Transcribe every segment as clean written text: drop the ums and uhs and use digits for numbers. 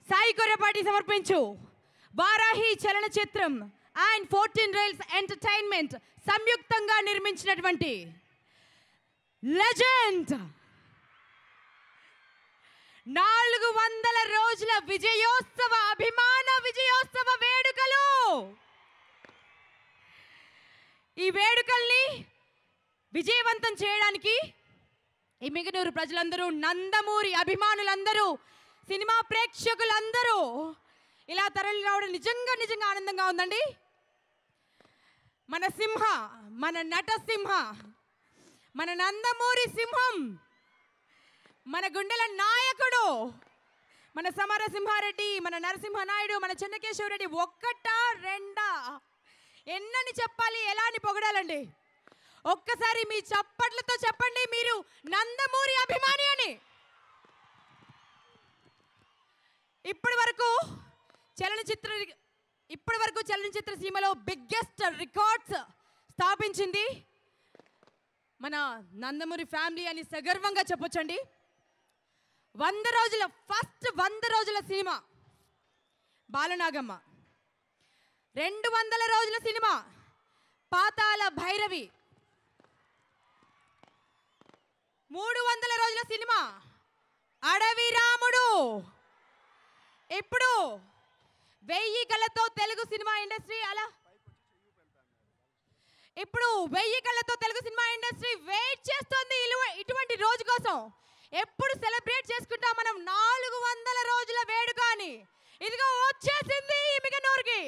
సాయి కొరపాటి సమర్పించు Varahi చలనచిత్రం and 14 rails entertainment సంయుక్తంగా నిర్మించినటువంటి లెజెండ్ 400 రోజుల విజయోత్సవ అభిమాన విజయోత్సవ వేడుకలు. ఈ వేడుకల్ని విజయవంతం చేయడానికి ఈ మిగనూరు ప్రజలందరూ, నందమూరి అభిమానులందరూ, సినిమా ప్రేక్షకులందరూ ఇలా తరలి రావడం నిజంగా ఆనందంగా ఉందండి. మన సింహ, మన నటసింహ, మన నందమూరి సింహం, మన గుండెల నాయకుడు, మన సమరసింహారెడ్డి, మన నరసింహనాయుడు, మన చెన్నకేశవరెడ్డి ఒక్కటా రెండా ఎన్నని చెప్పాలి, ఎలా అని పొగడాలండి? ఒక్కసారి మీ చప్పట్లతో చెప్పండి మీరు నందమూరి అభిమాని అని. ఇప్పటి వరకు చలనచిత్ర సీమలో బిగ్గెస్ట్ రికార్డ్స్ స్థాపించింది మన నందమూరి ఫ్యామిలీ అని సగర్వంగా చెప్పొచ్చండి. 100 రోజుల సినిమా బాలనాగమ్మ, 200 రోజుల సినిమా పాతాళ భైరవి, 300 రోజుల సినిమా అడవి రాముడు, ఇప్పుడు 1000 కళ్ళతో తెలుగు సినిమా ఇండస్ట్రీ వెయిట్ చేస్తుంది ఇటువంటి రోజు కోసం. ఎప్పుడు సెలబ్రేట్ చేసుకుంటాం మనం 400 రోజుల వేడుక అని. ఇదిగో వచ్చేసింది ఈ మిగనూరుకి.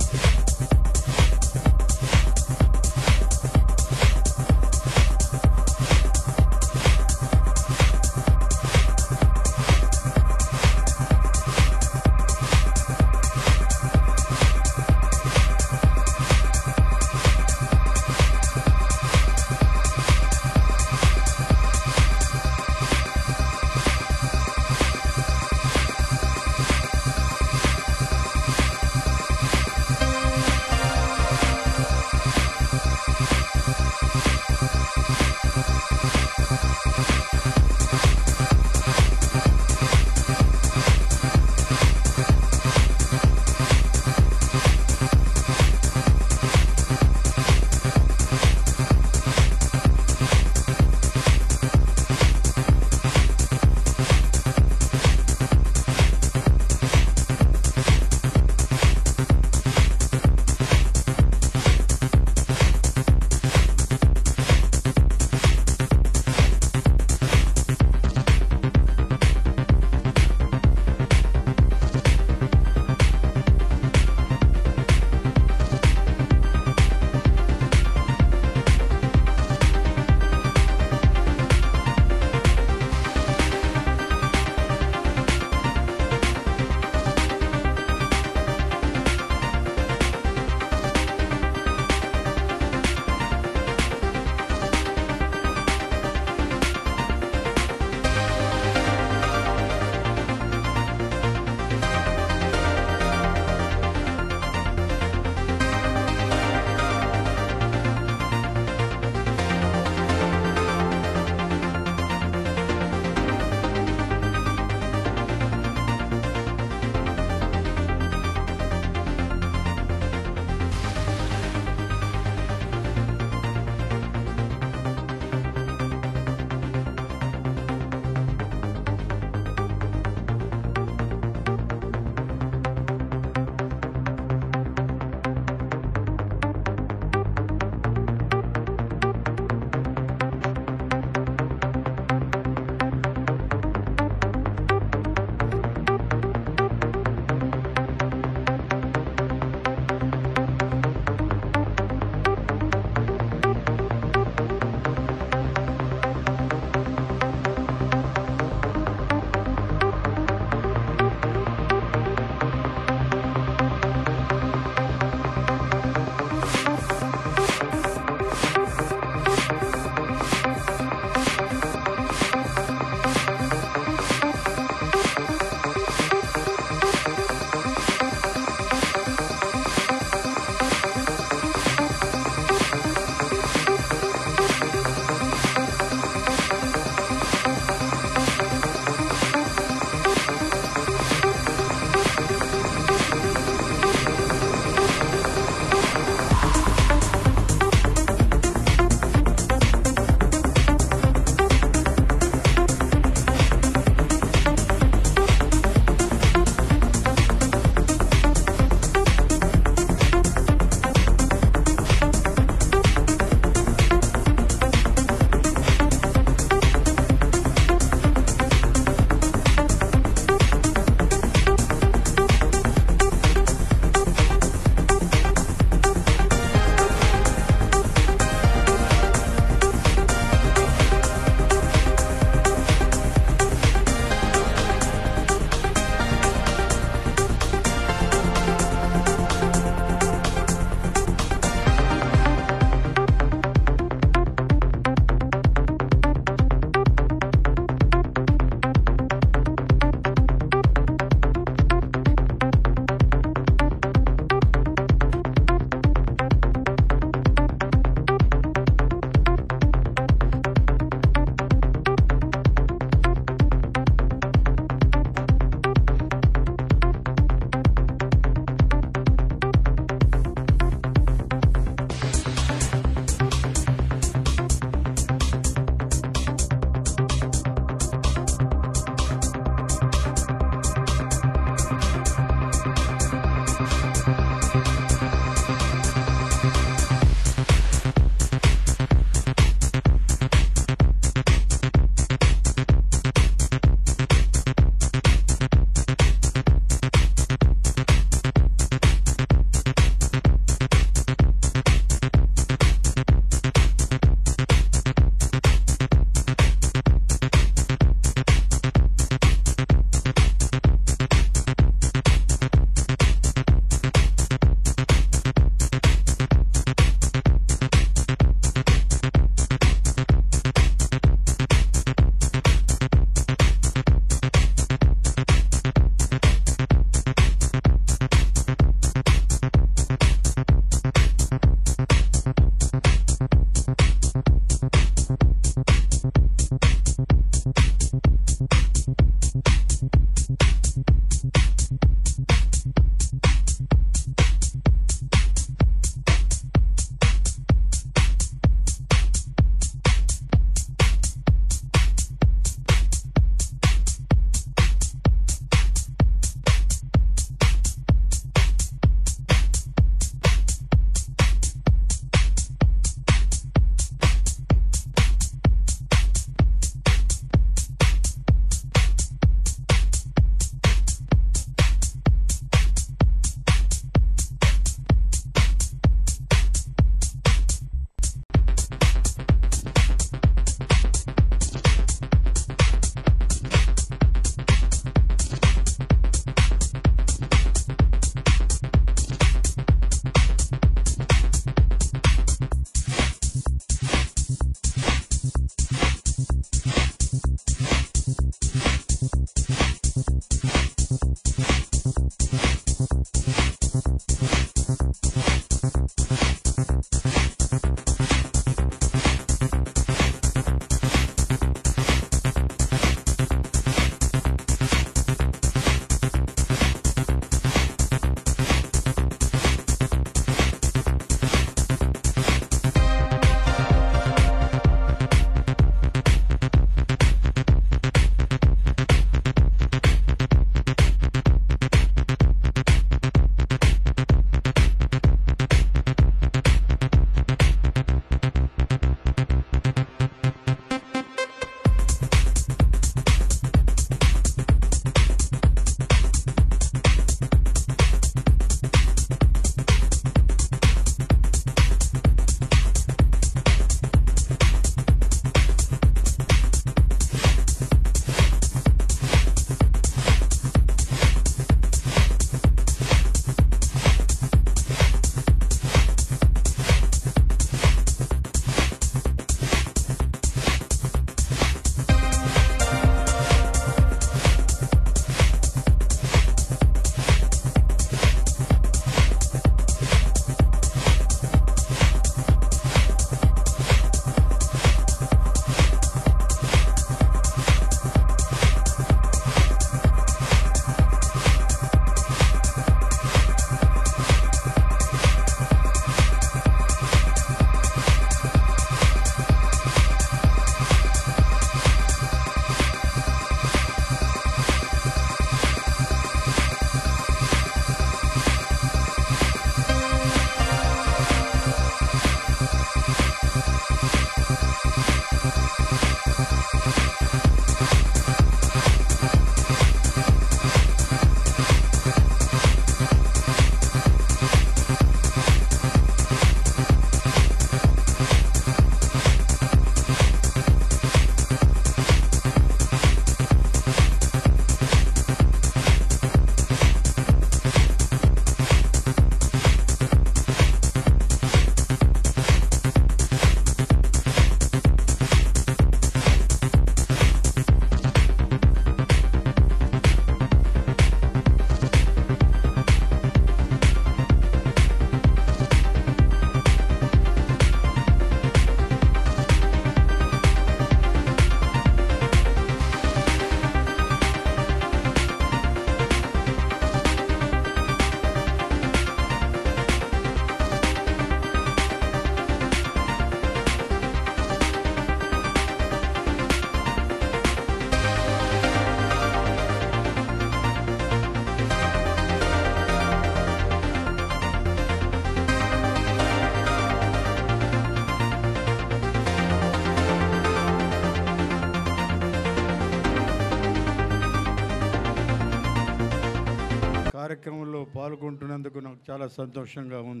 కార్యక్రమంలో పాల్గొంటున్నందుకు నాకు చాలా సంతోషంగా ఉంది.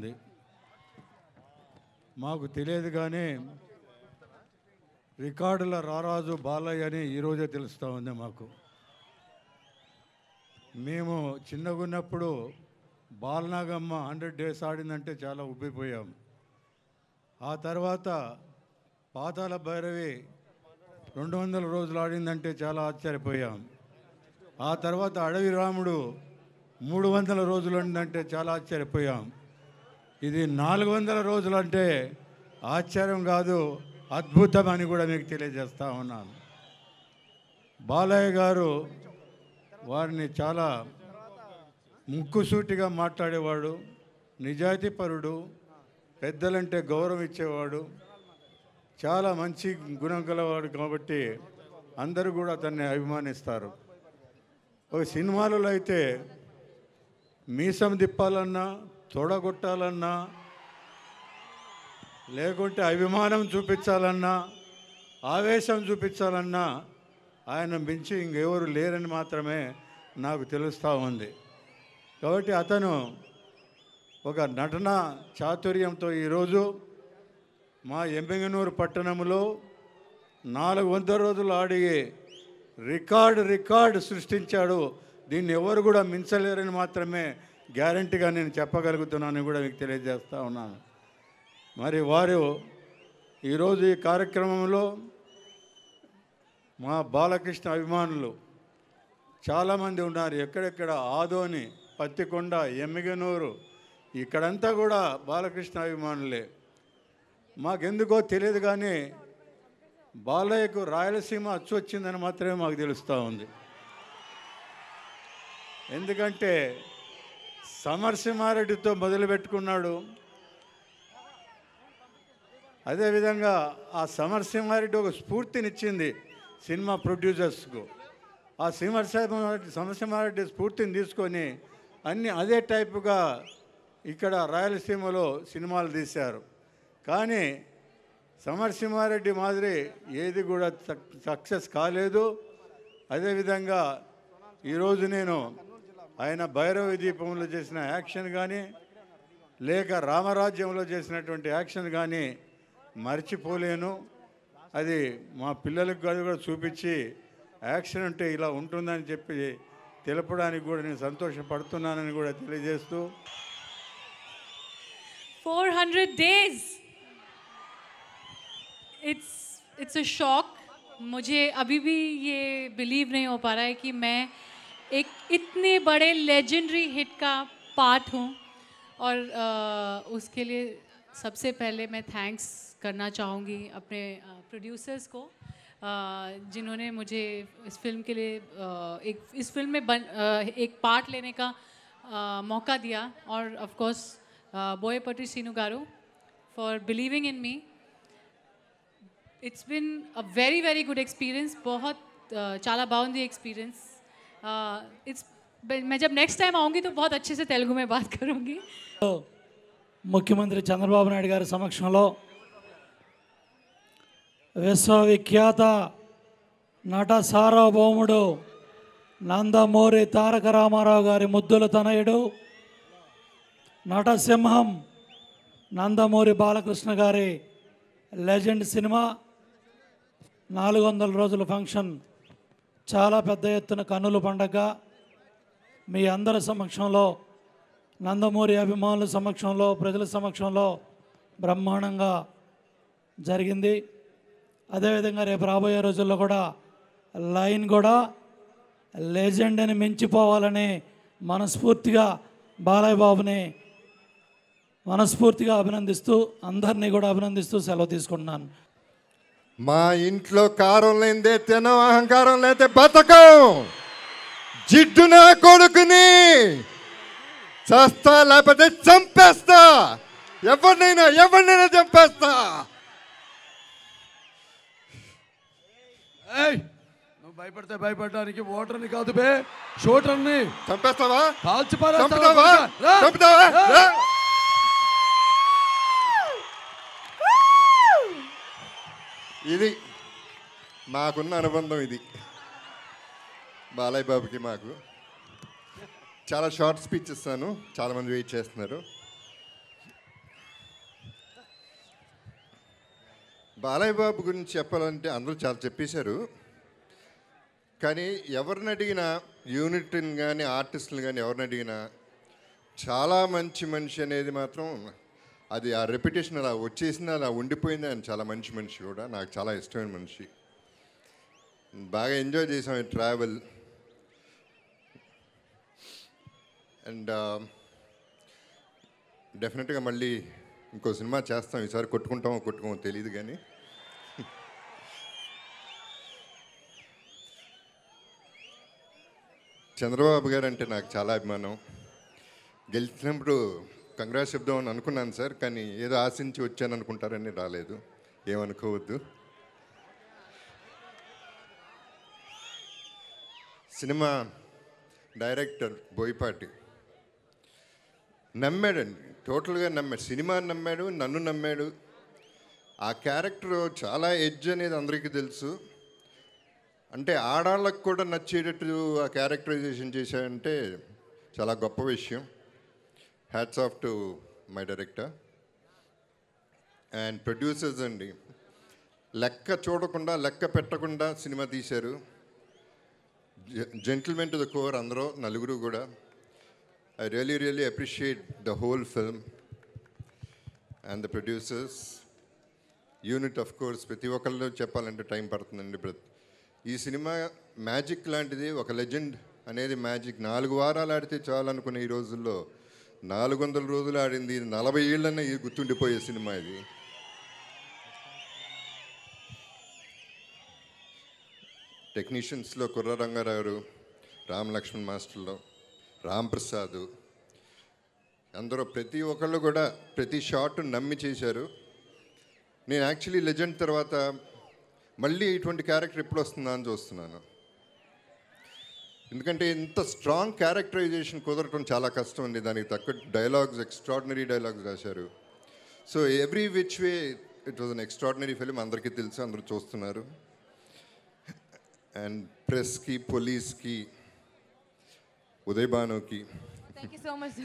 మాకు తెలియదు కానీ రికార్డుల రారాజు బాలయ్య అని ఈరోజే తెలుస్తూ ఉంది మాకు. మేము చిన్నగున్నప్పుడు బాలనాగమ్మ 100 days ఆడిందంటే చాలా ఉబ్బిపోయాం. ఆ తర్వాత పాతాళ భైరవి 200 రోజులు ఆడిందంటే చాలా ఆశ్చర్యపోయాం. ఆ తర్వాత అడవి రాముడు 300 రోజులు అంటే చాలా ఆశ్చర్యపోయాం. ఇది 400 రోజులు అంటే ఆశ్చర్యం కాదు, అద్భుతం అని కూడా మీకు తెలియజేస్తా ఉన్నాను. బాలయ్య గారు వారిని చాలా ముక్కుసూటిగా మాట్లాడేవాడు, నిజాయితీపరుడు, పెద్దలంటే గౌరవం ఇచ్చేవాడు, చాలా మంచి గుణం గలవాడు. కాబట్టి అందరూ కూడా అతన్ని అభిమానిస్తారు. ఒక సినిమాలలో అయితే మీసం తిప్పాలన్నా, తొడగొట్టాలన్నా, లేకుంటే అభిమానం చూపించాలన్నా, ఆవేశం చూపించాలన్నా ఆయన మించి ఇంకెవరు లేరని మాత్రమే నాకు తెలుస్తూ ఉంది. కాబట్టి అతను ఒక నటన చాతుర్యంతో ఈరోజు మా ఎమ్మిగనూరు పట్టణంలో 400 రోజులు ఆడి రికార్డు సృష్టించాడు. దీన్ని ఎవరు కూడా మించలేరని మాత్రమే గ్యారంటీగా నేను చెప్పగలుగుతున్నానని కూడా మీకు తెలియజేస్తూ ఉన్నాను. మరి వారు ఈరోజు ఈ కార్యక్రమంలో మా బాలకృష్ణ అభిమానులు చాలామంది ఉన్నారు. ఎక్కడెక్కడ ఆదోని, పత్తికొండ, ఎమ్మిగనూరు ఇక్కడంతా కూడా బాలకృష్ణ అభిమానులే. మాకెందుకో తెలియదు కానీ బాలయ్యకు రాయలసీమ అచ్చు వచ్చిందని మాత్రమే మాకు తెలుస్తూ ఉంది. ఎందుకంటే సమరసింహారెడ్డితో మొదలుపెట్టుకున్నాడు. అదేవిధంగా ఆ సమరసింహారెడ్డి ఒక స్ఫూర్తినిచ్చింది సినిమా ప్రొడ్యూసర్స్కు. ఆ సమరసింహారెడ్డి స్ఫూర్తిని తీసుకొని అన్నీ అదే టైపుగా ఇక్కడ రాయలసీమలో సినిమాలు తీశారు. కానీ సమరసింహారెడ్డి మాదిరి ఏది కూడా సక్సెస్ కాలేదు. అదేవిధంగా ఈరోజు నేను ఆయన భైరవి దీపంలో చేసిన యాక్షన్ కానీ లేక రామరాజ్యంలో చేసినటువంటి యాక్షన్ కానీ మర్చిపోలేను. అది మా పిల్లలకు కూడా చూపించి యాక్షన్ అంటే ఇలా ఉంటుందని చెప్పి తెలపడానికి కూడా నేను సంతోషపడుతున్నానని కూడా తెలియజేస్తూ 400 days. It's a shock. मुझे अभी भी ये बिलीव नहीं हो पा रहा है कि मैं एक इतने बड़े लेजेंडरी हिट का पार्ट हूँ और उसके लिए सबसे पहले मैं थैंक्स करना चाहूँगी अपने प्रोड्यूसर्स को जिन्होंने मुझे इस फिल्म के लिए इस फिल्म में एक पार्ट लेने का मौका दिया और of course Boyapati Seenu garu for believing in me. It's been a very very good experience. बहुत चाला बाउंदी एक्सपीरियंस. मैं जब नेक्स्ट टाइम आऊँगी तो बहुत अच्छे से तेलुगु में बात करूँगी. ముఖ్యమంత్రి చంద్రబాబు నాయుడు గారి సమక్షంలో విశ్వవిఖ్యాత నట సార్వభౌముడు నందమూరి తారక రామారావు గారి ముద్దుల తనయుడు నటసింహం నందమూరి బాలకృష్ణ గారి లెజెండ్ సినిమా 400 రోజుల ఫంక్షన్ చాలా పెద్ద ఎత్తున కన్నుల పండగ మీ అందరి సమక్షంలో నందమూరి అభిమానుల సమక్షంలో ప్రజల సమక్షంలో బ్రహ్మాండంగా జరిగింది. అదేవిధంగా రేపు రాబోయే రోజుల్లో కూడా లైన్ కూడా లెజెండ్ అని మించిపోవాలని మనస్ఫూర్తిగా బాలయ్య బాబుని మనస్ఫూర్తిగా అభినందిస్తూ అందరినీ కూడా అభినందిస్తూ సెలవు తీసుకుంటున్నాను. మా ఇంట్లో కారం లేదే తినం, అహంకారం లేదే బతకం. జిడ్డు నా కొడుకుని చేస్తా లేకపోతే చంపేస్తా. ఎవరినైనా చంపేస్తా. నువ్వు భయపడితే భయపడడానికి ఓటర్ని కాదు బే, షూటర్ని చంపేస్తావా? కాల్చి చంపుతావా? చంపుతావా? ఇది మాకున్న అనుబంధం. ఇది బాలయ్య బాబుకి మాకు. చాలా షార్ట్ స్పీచ్ ఇస్తాను, చాలామంది వెయిట్ చేస్తున్నారు. బాలయ్య బాబు గురించి చెప్పాలంటే అందరూ చాలా చెప్పేశారు. కానీ ఎవరిని అడిగినా, యూనిట్ని కానీ ఆర్టిస్టులు కానీ ఎవరిని అడిగినా చాలా మంచి మనిషి అనేది మాత్రం అది ఆ రెప్యుటేషన్ అలా వచ్చేసింది, అలా ఉండిపోయింది. ఆయన చాలా మంచి మనిషి కూడా, నాకు చాలా ఇష్టమైన మనిషి. బాగా ఎంజాయ్ చేసాం ఈ ట్రావెల్. అండ్ డెఫినెట్గా మళ్ళీ ఇంకో సినిమా చేస్తాం. ఈసారి కొట్టుకోమో తెలియదు కానీ చంద్రబాబు గారు అంటే నాకు చాలా అభిమానం. గెలిచినప్పుడు కంగ్రాట్స్ చెప్దామని అనుకున్నాను సార్, కానీ ఏదో ఆశించి వచ్చాను అనుకుంటారని రాలేదు, ఏమనుకోవద్దు. సినిమా డైరెక్టర్ బోయపాటి నమ్మాడండి, టోటల్గా నమ్మాడు. సినిమాని నమ్మాడు, నన్ను నమ్మాడు. ఆ క్యారెక్టర్ చాలా ఎడ్జ్ అనేది అందరికీ తెలుసు. అంటే ఆడాళ్ళకు కూడా నచ్చేటట్టు ఆ క్యారెక్టరైజేషన్ చేశాడంటే చాలా గొప్ప విషయం. Hats off to my director and producers అండి. లెక్క చూడకుండా, లెక్క పెట్టకుండా సినిమా తీశారు. జెంటిల్మెన్ టు ద కోర్ అందరూ, నలుగురు కూడా. I really appreciate the whole film and the producers. Unit of course, ప్రతి ఒక్కళ్ళు చెప్పాలంటే టైం పడుతుందండి. ఈ సినిమా మ్యాజిక్ లాంటిది. ఒక లెజెండ్ అనేది మ్యాజిక్. 4 వారాలు ఆడితే చాలు అనుకునే ఈ రోజుల్లో 400 రోజులు ఆడింది, 40 ఏళ్ళన్నా ఇది గుర్తుండిపోయే సినిమా ఇది. టెక్నీషియన్స్లో కుర్ర రంగారావు గారు, రామ్ లక్ష్మణ్ మాస్టర్లో రామ్ ప్రసాద్, అందరూ ప్రతి ఒక్కళ్ళు కూడా ప్రతి షాట్ నమ్మి చేశారు. నేను యాక్చువల్లీ లెజెండ్ తర్వాత మళ్ళీ ఇటువంటి క్యారెక్టర్ ఎప్పుడు వస్తుందా అని చూస్తున్నాను. ఎందుకంటే ఇంత స్ట్రాంగ్ క్యారెక్టరైజేషన్ కుదరటం చాలా కష్టం అండి. దానికి తగ్గ డైలాగ్స్, ఎక్స్ట్రాడినరీ డైలాగ్స్ రాశారు. So every which way it was an extraordinary film. అందరికీ తెలుసు, అందరూ చూస్తున్నారు. అండ్ ప్రెస్కి, పోలీస్కి, ఉదయ్ భానుకి, thank you so much.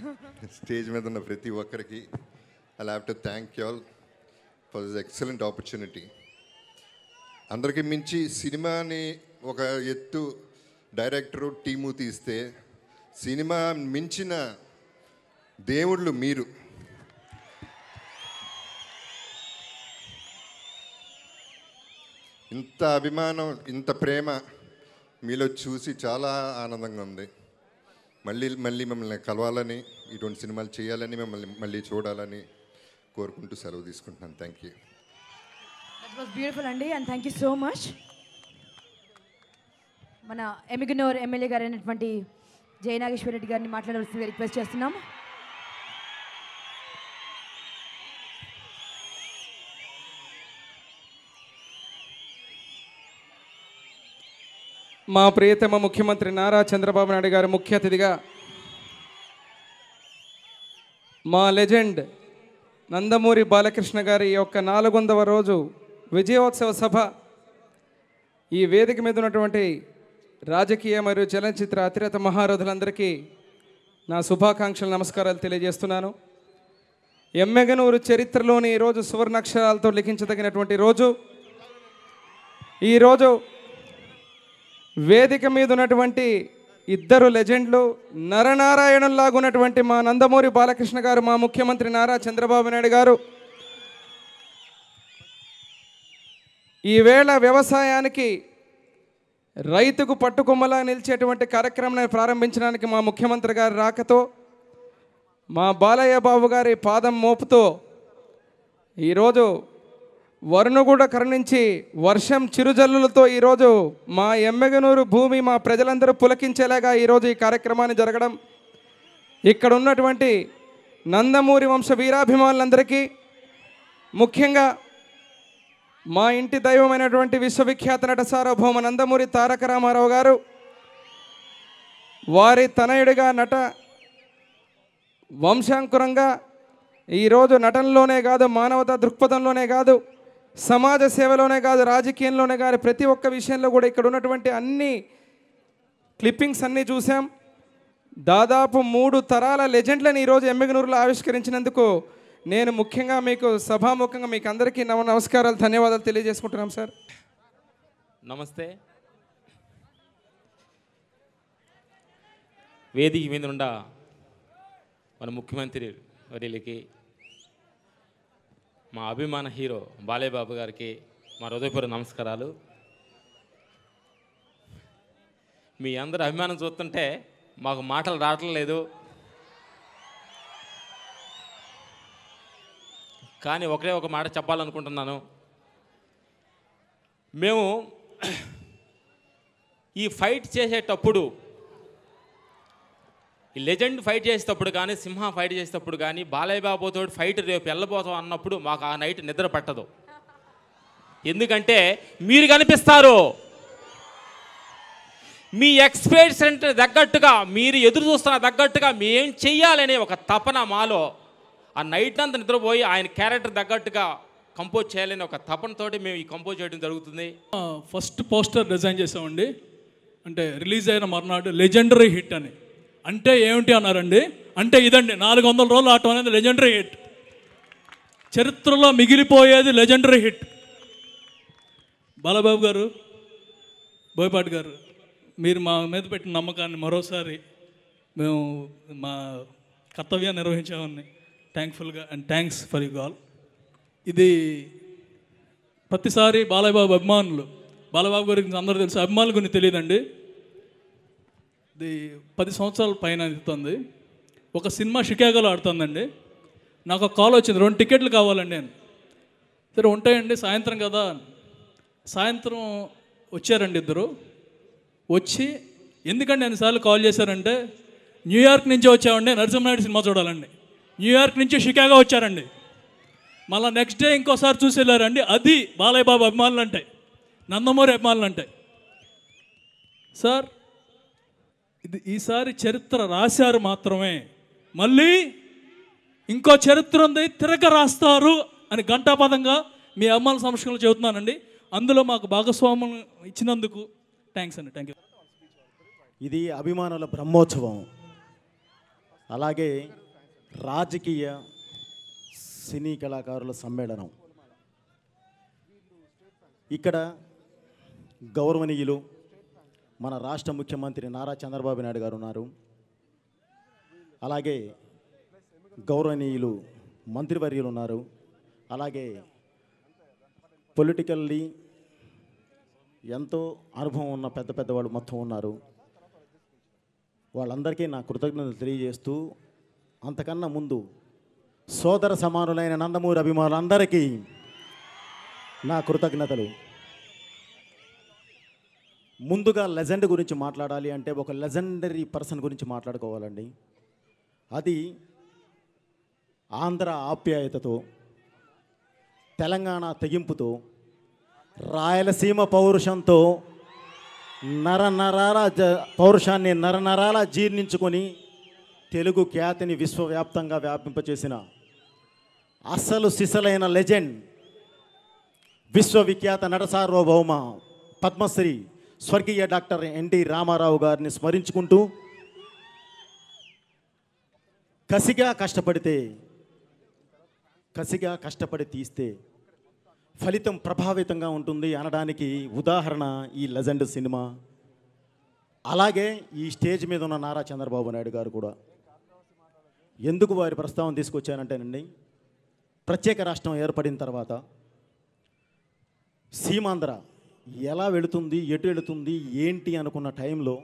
Stage మీద ఉన్న ప్రతి ఒక్కరికి I have to thank you all for this excellent opportunity. అందరికీ మించి సినిమాని ఒక ఎత్తు డైరెక్టరు టీము తీస్తే, సినిమా మించిన దేవుళ్ళు మీరు. ఇంత అభిమానం, ఇంత ప్రేమ మీలో చూసి చాలా ఆనందంగా ఉంది. మళ్ళీ మిమ్మల్ని కలవాలని, ఇటువంటి సినిమాలు చేయాలని, మిమ్మల్ని మళ్ళీ చూడాలని కోరుకుంటూ సెలవు తీసుకుంటున్నాను. Thank you. That was beautiful అండి, and thank you so much. మన ఎమిగనూర్ ఎమ్మెల్యే గారు అయినటువంటి జయనాగేశ్వర రెడ్డి గారిని మాట్లాడవలసిందిగా రిక్వెస్ట్ చేస్తున్నాం. మా ప్రియతమ ముఖ్యమంత్రి నారా చంద్రబాబు నాయుడు గారు ముఖ్య అతిథిగా మా లెజెండ్ నందమూరి బాలకృష్ణ గారి యొక్క 400వ రోజు విజయోత్సవ సభ, ఈ వేదిక మీద ఉన్నటువంటి రాజకీయ మరియు చలనచిత్ర అతిరథ మహారథులందరికీ నా శుభాకాంక్షలు, నమస్కారాలు తెలియజేస్తున్నాను. ఎమ్మెగనూరు చరిత్రలోని ఈరోజు సువర్ణాక్షరాలతో లిఖించదగినటువంటి రోజు. ఈరోజు వేదిక మీద ఉన్నటువంటి ఇద్దరు లెజెండ్లు, నరనారాయణుల్లాగా ఉన్నటువంటి మా నందమూరి బాలకృష్ణ గారు, మా ముఖ్యమంత్రి నారా చంద్రబాబు నాయుడు గారు ఈవేళ వ్యవసాయానికి, రైతుకు పట్టుకొమ్మలా నిలిచేటువంటి కార్యక్రమాన్ని ప్రారంభించడానికి మా ముఖ్యమంత్రి గారి రాకతో, మా బాలయ్య బాబు గారి పాదం మోపుతో ఈరోజు వరుణుగూడ కరుణించి వర్షం చిరుజల్లులతో ఈరోజు మా ఎమ్మెగనూరు భూమి, మా ప్రజలందరూ పులకించేలాగా ఈరోజు ఈ కార్యక్రమాన్ని జరగడం, ఇక్కడ ఉన్నటువంటి నందమూరి వంశ వీరాభిమానులందరికీ, ముఖ్యంగా మా ఇంటి దైవమైనటువంటి విశ్వవిఖ్యాత నట సార్వభౌమ నందమూరి తారక రామారావు గారు, వారి తనయుడిగా నట వంశాంకురంగా ఈరోజు నటనలోనే కాదు, మానవతా దృక్పథంలోనే కాదు, సమాజ సేవలోనే కాదు, రాజకీయంలోనే కాదు, ప్రతి ఒక్క విషయంలో కూడా ఇక్కడ ఉన్నటువంటి అన్ని క్లిప్పింగ్స్ అన్నీ చూసాం. దాదాపు 3 తరాల లెజెండ్లను ఈరోజు ఎమ్మెగనూరులో ఆవిష్కరించినందుకు నేను ముఖ్యంగా మీకు సభాముఖంగా మీకు అందరికీ నమస్కారాలు, ధన్యవాదాలు తెలియజేసుకుంటున్నాం సార్. నమస్తే. వేదిక మీద నుండ మన ముఖ్యమంత్రి వర్యులకి, మా అభిమాన హీరో బాలయ్య బాబు గారికి మా హృదయపూర్వక నమస్కారాలు. మీ అందరి అభిమానం చూస్తుంటే మాకు మాటలు రావట్లేదు. కానీ ఒకటే ఒక మాట చెప్పాలనుకుంటున్నాను. మేము ఈ ఫైట్ చేసేటప్పుడు, ఈ లెజెండ్ ఫైట్ చేసేటప్పుడు కానీ, సింహ ఫైట్ చేసేటప్పుడు కానీ, బాలయ్య బాబుతో ఫైట్ రేపు వెళ్ళబోతాం అన్నప్పుడు మాకు ఆ నైట్ నిద్ర పట్టదు. ఎందుకంటే మీరు కనిపిస్తారు, మీ ఎక్స్పెక్టేషన్ తగ్గట్టుగా, మీరు ఎదురు చూస్తున్న తగ్గట్టుగా మేం చెయ్యాలనే ఒక తపన మాలో, ఆ నైట్ అంతా నిద్రపోయి ఆయన క్యారెక్టర్ తగ్గట్టుగా కంపోజ్ చేయాలని ఒక తపనతోటి మేము ఈ కంపోజ్ చేయడం జరుగుతుంది. ఫస్ట్ పోస్టర్ డిజైన్ చేసామండి. అంటే రిలీజ్ అయిన మర్నాడు లెజెండరీ హిట్ అని. అంటే ఏమిటి అన్నారండి, అంటే ఇదండి 400 రోజులు ఆటం అనేది లెజెండరీ హిట్, చరిత్రలో మిగిలిపోయేది లెజెండరీ హిట్. బాలబాబు గారు, బోయపాటి గారు, మీరు మా మీద పెట్టిన నమ్మకాన్ని మరోసారి మేము మా కర్తవ్యాన్ని నిర్వహించామని థ్యాంక్ఫుల్గా and thanks for you all. ఇది ప్రతిసారి బాలయ్య బాబు అభిమానులు, బాలబాబు గురించి అందరూ తెలుసు, అభిమానుల గురించి తెలియదండి. ఇది 10 సంవత్సరాల పైన అవుతుంది. ఒక సినిమా షికాగోలో ఆడుతుందండి. నాకు ఒక కాల్ వచ్చింది, 2 టికెట్లు కావాలండి నేను. సరే ఉంటాయండి, సాయంత్రం కదా. సాయంత్రం వచ్చారండి ఇద్దరు. వచ్చి ఎందుకంటే ఎన్నిసార్లు కాల్ చేశారంటే, న్యూయార్క్ నుంచి వచ్చామండి నరసింహనాయుడు సినిమా చూడాలండి. న్యూయార్క్ నుంచి షికాగో వచ్చారండి. మళ్ళీ నెక్స్ట్ డే ఇంకోసారి చూసి వెళ్ళారండి. అది బాలయ్య బాబు అభిమానులు అంటే, నందమూరి అభిమానులు అంటే. సార్ ఇది ఈసారి చరిత్ర రాశారు మాత్రమే, మళ్ళీ ఇంకో చరిత్ర ఉంది తిరగ రాస్తారు అని ఘంటాపదంగా మీ అభిమానుల సంస్కరణలు చెబుతున్నానండి. అందులో మాకు భాగస్వామ్యం ఇచ్చినందుకు థ్యాంక్స్ అండి. Thank you. ఇది అభిమానుల బ్రహ్మోత్సవం, అలాగే రాజకీయ సినీ కళాకారుల సమ్మేళనం. ఇక్కడ గౌరవనీయులు మన రాష్ట్ర ముఖ్యమంత్రి నారా చంద్రబాబు నాయుడు గారు ఉన్నారు. అలాగే గౌరవనీయులు మంత్రివర్యులు ఉన్నారు. అలాగే పొలిటికల్లీ ఎంతో అనుభవం ఉన్న పెద్ద పెద్దవాళ్ళు మొత్తం ఉన్నారు. వాళ్ళందరికీ నా కృతజ్ఞతలు తెలియజేస్తూ, అంతకన్నా ముందు సోదర సమానులైన నందమూరి అభిమానులందరికీ నా కృతజ్ఞతలు. ముందుగా లెజెండ్ గురించి మాట్లాడాలి అంటే ఒక లెజెండరీ పర్సన్ గురించి మాట్లాడుకోవాలండి. అది ఆంధ్ర ఆప్యాయతతో, తెలంగాణ తెగింపుతో, రాయలసీమ పౌరుషంతో, పౌరుషాన్ని నరనరాల జీర్ణించుకొని తెలుగు ఖ్యాతిని విశ్వవ్యాప్తంగా వ్యాపింపచేసిన అసలు సిసలైన లెజెండ్, విశ్వవిఖ్యాత నట సార్వభౌమ పద్మశ్రీ స్వర్గీయ డాక్టర్ ఎన్టీ రామారావు గారిని స్మరించుకుంటూ, కసిగా కష్టపడి తీస్తే ఫలితం ప్రభావితంగా ఉంటుంది అనడానికి ఉదాహరణ ఈ లెజెండ్ సినిమా. అలాగే ఈ స్టేజ్ మీద ఉన్న నారా చంద్రబాబు నాయుడు గారు కూడా. ఎందుకు వారి ప్రస్తావన తీసుకొచ్చానంటేనండి, ప్రత్యేక రాష్ట్రం ఏర్పడిన తర్వాత సీమాంధ్ర ఎలా వెళుతుంది, ఎటు వెళుతుంది, ఏంటి అనుకున్న టైంలో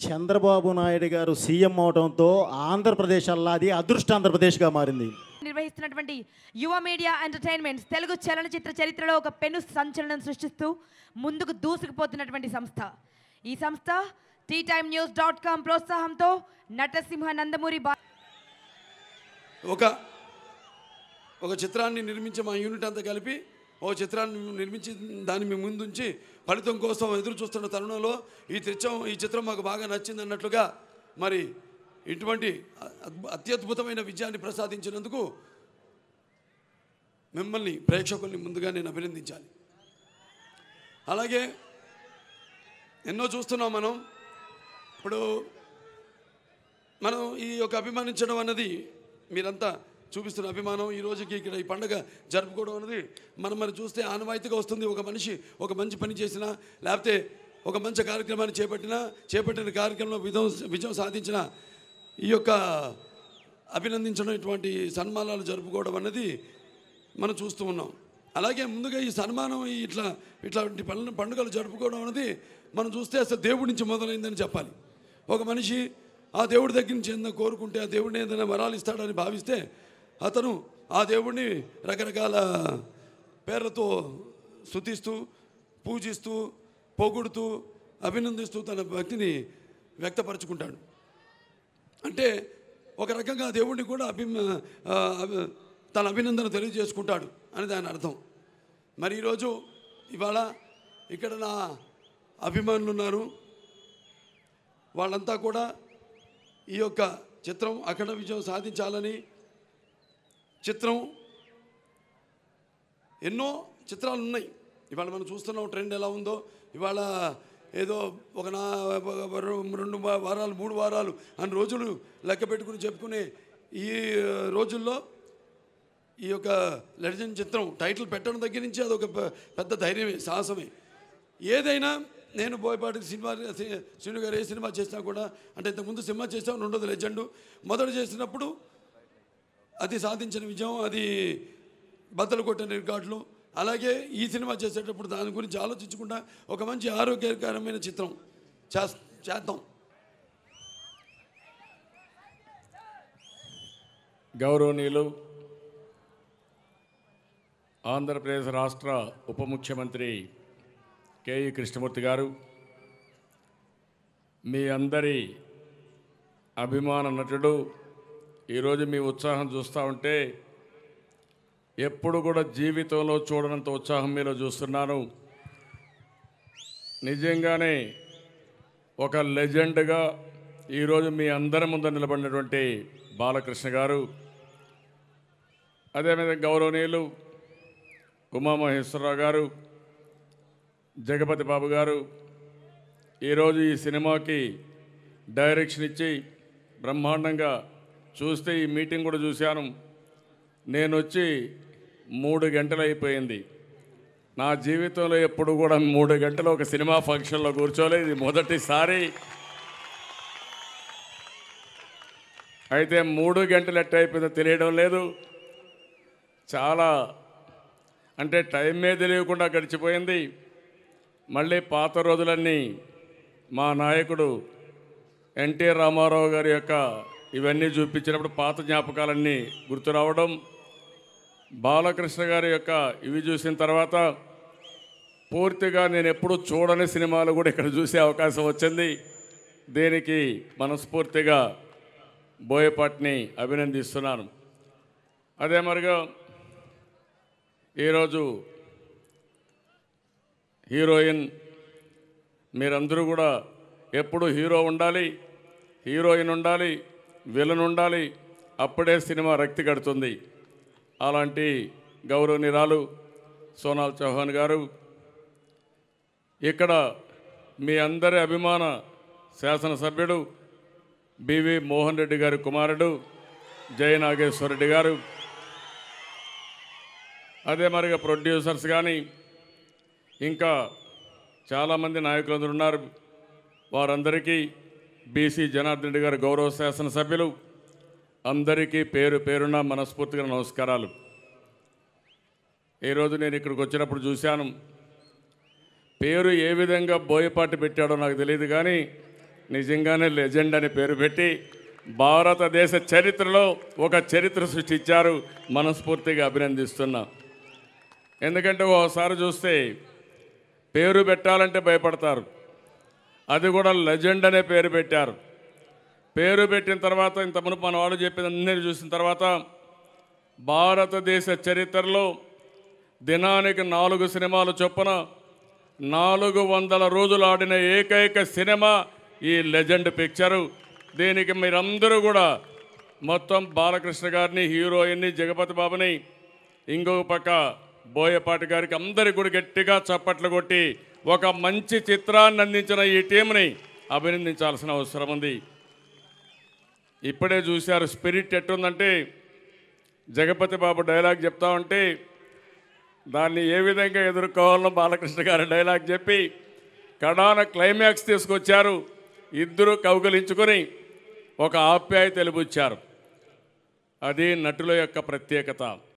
చంద్రబాబు నాయుడు గారు సీఎం అవడంతో ఆంధ్రప్రదేశ్ అల్లాది అదృష్ట ఆంధ్రప్రదేశ్గా మారింది. నిర్వహిస్తున్నటువంటి యువ మీడియా ఎంటర్టైన్మెంట్స్ తెలుగు చలనచిత్ర చరిత్రలో ఒక పెను సంచలనం సృష్టిస్తూ ముందుకు దూసుకుపోతున్నటువంటి సంస్థ. ఈ సంస్థ TTimenews.com ప్రోత్సాహంతో నటసింహ నందమూరి ఒక చిత్రాన్ని నిర్మించి మా యూనిట్ అంతా కలిపి ఓ చిత్రాన్ని నిర్మించి దాన్ని మీ ముందుంచి ఫలితం కోసం ఎదురు చూస్తున్న తరుణంలో ఈ చిత్రం మాకు బాగా నచ్చింది అన్నట్లుగా మరి ఇటువంటి అత్యద్భుతమైన విజయాన్ని ప్రసాదించినందుకు మిమ్మల్ని ప్రేక్షకుల్ని ముందుగా నేను అభినందించాలి. అలాగే ఎన్నో చూస్తున్నాం మనం. ఇప్పుడు మనం ఈ యొక్క అభిమానించడం అన్నది మీరంతా చూపిస్తున్న అభిమానం, ఈ రోజుకి ఇక్కడ ఈ పండుగ జరుపుకోవడం అనేది మనం మరి చూస్తే ఆనవాయితీగా వస్తుంది. ఒక మనిషి ఒక మంచి పని చేసినా, లేకపోతే ఒక మంచి కార్యక్రమాన్ని చేపట్టిన కార్యక్రమంలో విజయం సాధించిన ఈ యొక్క అభినందించడం, ఇటువంటి సన్మానాలు జరుపుకోవడం అన్నది మనం చూస్తూ ఉన్నాం. అలాగే ముందుగా ఈ సన్మానం ఇట్లాంటి పండుగలు జరుపుకోవడం అనేది మనం చూస్తే అసలు దేవుడి నుంచి మొదలైందని చెప్పాలి. ఒక మనిషి ఆ దేవుడి దగ్గర నుంచి ఏదైనా కోరుకుంటే ఆ దేవుడిని ఏదైనా వరాలు ఇస్తాడని భావిస్తే అతను ఆ దేవుడిని రకరకాల పేర్లతో స్తుతిస్తూ, పూజిస్తూ, పొగుడుతూ, అభినందిస్తూ తన భక్తిని వ్యక్తపరచుకుంటాడు. అంటే ఒక రకంగా దేవుడిని కూడా తన అభినందన తెలియజేసుకుంటాడు అని దాని అర్థం. మరి ఇవాళ ఇక్కడ నా అభిమానులు ఉన్నారు. వాళ్ళంతా కూడా ఈ యొక్క చిత్రం అఖండ విజయం సాధించాలని, చిత్రం ఎన్నో చిత్రాలు ఉన్నాయి. ఇవాళ మనం చూస్తున్నాం ట్రెండ్ ఎలా ఉందో. ఇవాళ ఏదో ఒక 2 వారాలు 3 వారాలు అని రోజులు లెక్క పెట్టుకుని చెప్పుకునే ఈ రోజుల్లో ఈ యొక్క లెజెండ్ చిత్రం టైటిల్ పెట్టడం దగ్గర నుంచి అదొక పెద్ద ధైర్యమే, సాహసమే. ఏదైనా నేను బోయపాటి శ్రీను గారు ఏ సినిమా చేసినా కూడా, అంటే ఇంతకుముందు సినిమా చేసాం, 2వ లెజెండు మొదట చేసినప్పుడు అది సాధించిన విజయం, అది బద్దలు కొట్టిన రికార్డులు. అలాగే ఈ సినిమా చేసేటప్పుడు దాని గురించి ఆలోచించకుండా ఒక మంచి ఆరోగ్యకరమైన చిత్రం చేద్దాం. గౌరవనీయులు ఆంధ్రప్రదేశ్ రాష్ట్ర ఉప ముఖ్యమంత్రి కేఈ కృష్ణమూర్తి గారు, మీ అందరి అభిమాన నటుడు, ఈరోజు మీ ఉత్సాహం చూస్తూ ఉంటే ఎప్పుడు కూడా జీవితంలో చూడనంత ఉత్సాహం మీలో చూస్తున్నాను. నిజంగానే ఒక లెజెండ్గా ఈరోజు మీ అందరి ముందు నిలబడినటువంటి బాలకృష్ణ గారు, అదేవిధంగా గౌరవనీయులు ఉమామహేశ్వరరావు గారు, జగపతి బాబు గారు ఈరోజు ఈ సినిమాకి డైరెక్షన్ ఇచ్చి బ్రహ్మాండంగా చూస్తే ఈ మీటింగ్ కూడా చూశాను. నేను వచ్చి 3 గంటలు అయిపోయింది. నా జీవితంలో ఎప్పుడు కూడా 3 గంటలు ఒక సినిమా ఫంక్షన్లో కూర్చోలేదు, ఇది మొదటిసారి. అయితే 3 గంటలు ఎట్ట అయిపోయిందో తెలియడం లేదు. చాలా అంటే టైమే తెలియకుండా గడిచిపోయింది. మళ్ళీ పాత రోజులన్నీ మా నాయకుడు ఎన్టీ రామారావు గారి యొక్క ఇవన్నీ చూపించినప్పుడు పాత జ్ఞాపకాలన్నీ గుర్తు రావడం, బాలకృష్ణ గారి యొక్క ఇవి చూసిన తర్వాత పూర్తిగా నేను ఎప్పుడు చూడని సినిమాలు కూడా ఇక్కడ చూసే అవకాశం వచ్చింది. దీనికి మనస్ఫూర్తిగా బోయపాటిని అభినందిస్తున్నాను. అదే మరిగా ఈరోజు హీరోయిన్, మీరందరూ కూడా ఎప్పుడు హీరో ఉండాలి, హీరోయిన్ ఉండాలి, విలన్ ఉండాలి, అప్పుడే సినిమా రక్తి కడుతుంది. అలాంటి గౌరవనీయురాలు సోనాల్ చౌహాన్ గారు, ఇక్కడ మీ అందరి అభిమాన శాసనసభ్యుడు బివి మోహన్ రెడ్డి గారి కుమారుడు జయ నాగేశ్వర రెడ్డి గారు, అదే మరిగా ప్రొడ్యూసర్స్ కానీ ఇంకా చాలామంది నాయకులందరూ ఉన్నారు. వారందరికీ బీసీ జనార్దన్ రెడ్డి గారు గౌరవ శాసనసభ్యులు అందరికీ పేరు పేరున మనస్ఫూర్తిగా నమస్కారాలు. ఈరోజు నేను ఇక్కడికి వచ్చినప్పుడు చూశాను, పేరు ఏ విధంగా బోయపాటి పెట్టాడో నాకు తెలియదు, కానీ నిజంగానే లెజెండ్ అని పేరు పెట్టి భారతదేశ చరిత్రలో ఒక చరిత్ర సృష్టించారు. మనస్ఫూర్తిగా అభినందిస్తున్నా. ఎందుకంటే ఒకసారి చూస్తే పేరు పెట్టాలంటే భయపడతారు, అది కూడా లెజెండ్ అనే పేరు పెట్టారు. పేరు పెట్టిన తర్వాత ఇంత మునుపు మన వాళ్ళు చెప్పిన అన్నీ చూసిన తర్వాత భారతదేశ చరిత్రలో దినానికి 4 సినిమాలు చొప్పున 400 రోజులు ఆడిన ఏకైక సినిమా ఈ లెజెండ్ పిక్చరు. దీనికి మీరందరూ కూడా మొత్తం బాలకృష్ణ గారిని, హీరోయిన్ని, జగపతి బాబుని, ఇంకొక పక్క బోయపాటి గారికి అందరికీ కూడా గట్టిగా చప్పట్లు కొట్టి ఒక మంచి చిత్రాన్ని అందించిన ఈ టీంని అభినందించాల్సిన అవసరం ఉంది. ఇప్పుడే చూశారు స్పిరిట్ ఎట్టుందంటే, జగపతి బాబు డైలాగ్ చెప్తా ఉంటే దాన్ని ఏ విధంగా ఎదుర్కోవాలో బాలకృష్ణ గారి డైలాగ్ చెప్పి కడాన క్లైమాక్స్ తీసుకొచ్చారు. ఇద్దరు కౌగలించుకొని ఒక ఆప్యాయత తెలుపుచ్చారు. అది నటుల యొక్క ప్రత్యేకత.